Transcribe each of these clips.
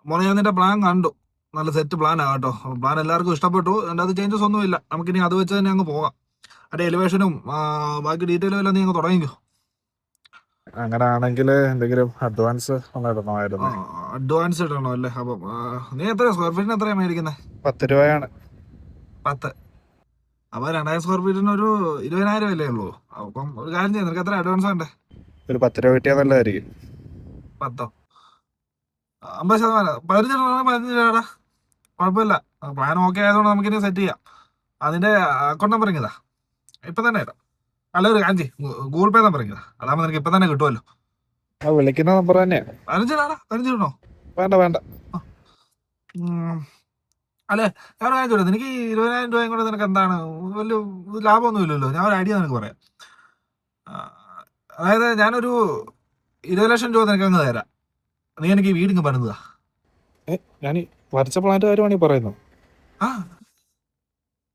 മോനെ ഞാൻ നിന്റെ പ്ലാൻ കണ്ടു. നല്ല സെറ്റ് പ്ലാനാ കേട്ടോ. പ്ലാൻ എല്ലാവർക്കും ഇഷ്ടപ്പെട്ടു. എൻ്റെ അത് ചേഞ്ചസ് ഒന്നുമില്ല. നമുക്കിനി അത് വെച്ച് തന്നെ അങ്ങ് പോകാം. അതിന്റെ എലിവേഷനും ബാക്കി ഡീറ്റെയിലും എല്ലാം നീ അങ്ങ് തുടങ്ങിക്കോ. അങ്ങനെ ആണെങ്കിൽ എന്തെങ്കിലും അഡ്വാൻസ് ഒന്ന് ഇടണമായിരുന്നു. അഡ്വാൻസ് ഇടണോ അല്ലേ? അപ്പം നീ എത്രയാ സ്ക്വയർ ഫീറ്റിന് എത്രയാ മേടിക്കുന്നത്? 10 രൂപയാണ്. 10. അപ്പൊ 2000 സ്ക്വയർ ഫീറ്റിന് ഒരു 20,000 അല്ലേ ഉള്ളൂ. അപ്പം ഒരു കാര്യം ചെയ്യാം, നിനക്ക് എത്ര അഡ്വാൻസ് വേണ്ടേ? ഒരു 10 രൂപ കിട്ടിയാൽ നല്ലതായിരിക്കും. 10. 50%. 15 രൂപ കുഴപ്പമില്ല. പ്ലാൻ ഓക്കെ ആയതുകൊണ്ട് നമുക്കിനി സെറ്റ് ചെയ്യാം. അതിന്റെ അക്കൗണ്ട് നമ്പർ ഇങ്ങതാ, ഇപ്പൊ തന്നെ ഇടാം. അല്ല ഒരു കാഞ്ചി ഗൂഗിൾ പേ നമ്പർ ഇങ്ങതാ, അതാകുമ്പോൾ നിനക്ക് ഇപ്പൊ തന്നെ കിട്ടുമല്ലോ. ആ വിളിക്കുന്ന നമ്പർ തന്നെയാണ്. 15 ഇടണോ? വേണ്ട വേണ്ട. അല്ലെ, ഞാൻ ഒരു കാര്യം ചോദിച്ചത്, നിനക്ക് ഈ 20,000 രൂപയും കൂടെ നിനക്ക് എന്താണ് വലിയ ലാഭമൊന്നും ഇല്ലല്ലോ. ഞാൻ ഒരു ഐഡിയ നിനക്ക് പറയാം. ആ, അതായത് ഞാനൊരു 20 ലക്ഷം രൂപ നിനക്ക് അങ്ങ് തരാം. നീ എനിക്ക് ഈ വീടിങ്ങ് പണിതാ. ഞാൻ വരച്ച പ്ലാന്റ് കാര്യമാണ് ഈ പറയുന്നത്. ആ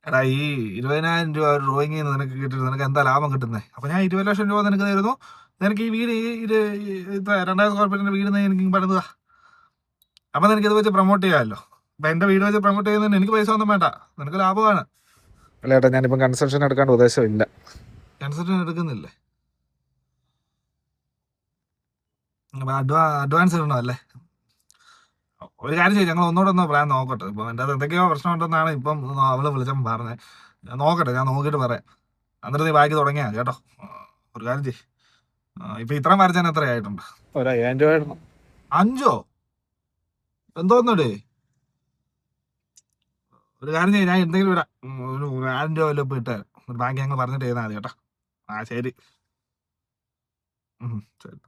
എടാ, ഈ 20,000 രൂപ ഒരു ഡ്രോയിങ്ങിൽ നിന്ന് നിനക്ക് കിട്ടിയിട്ട് നിനക്ക് എന്താ ലാഭം കിട്ടുന്നത്? അപ്പൊ ഞാൻ 20 ലക്ഷം രൂപ നിനക്ക് തരുന്നു. നിനക്ക് ഈ വീട് ഇപ്പൊ 2000 സ്ക്വയർ ഫീറ്റിന്റെ വീട് എനിക്ക് പണിതാ. അപ്പൊ നിനക്ക് ഇത് വെച്ച് പ്രൊമോട്ട് ചെയ്യാമല്ലോ. അപ്പൊ എന്റെ വീട് വെച്ച് പ്രൊമോട്ട് ചെയ്യുന്നതിന് എനിക്ക് പൈസ ഒന്നും വേണ്ട, നിനക്ക് ലാഭമാണ്. അല്ല ഏട്ടാ, ഞാനിപ്പം കൺസ്ട്രക്ഷൻ എടുക്കാണ്ട് ഉദ്ദേശമില്ല. കൺസിഡർ എടുക്കുന്നില്ലേ? അഡ്വാൻസ് ഇടണോ അല്ലേ? ഒരു കാര്യം ചെയ്യും, ഞങ്ങൾ ഒന്നുകൂടെ ഒന്ന് പ്ലാൻ നോക്കട്ടെ. ഇപ്പൊ എൻ്റെ അത് എന്തൊക്കെയോ പ്രശ്നമുണ്ടെന്നാണ് ഇപ്പം അവള് വിളിച്ചപ്പോൾ പറഞ്ഞത്. ഞാൻ നോക്കട്ടെ, ഞാൻ നോക്കിയിട്ട് പറയാം. എന്നിട്ട് നീ ബാക്കി തുടങ്ങിയാ കേട്ടോ. ഒരു കാര്യം ചെയ്യും, ഇപ്പൊ ഇത്രയും വരച്ചാൽ എത്രയായിട്ടുണ്ട്? ഒരു 5000 രൂപ ഇടണം. 5? എന്തോന്നടേ? ഒരു കാര്യം ചെയ്യും, ഞാൻ എന്തെങ്കിലും ഇടാം. ഒരു 1000 രൂപ വല്ലതും ഇപ്പൊ ഇട്ടുതരാം. ബാക്കി ഞങ്ങൾ പറഞ്ഞിട്ട് ചെയ്താൽ മതി കേട്ടോ. ശരി. ശരി.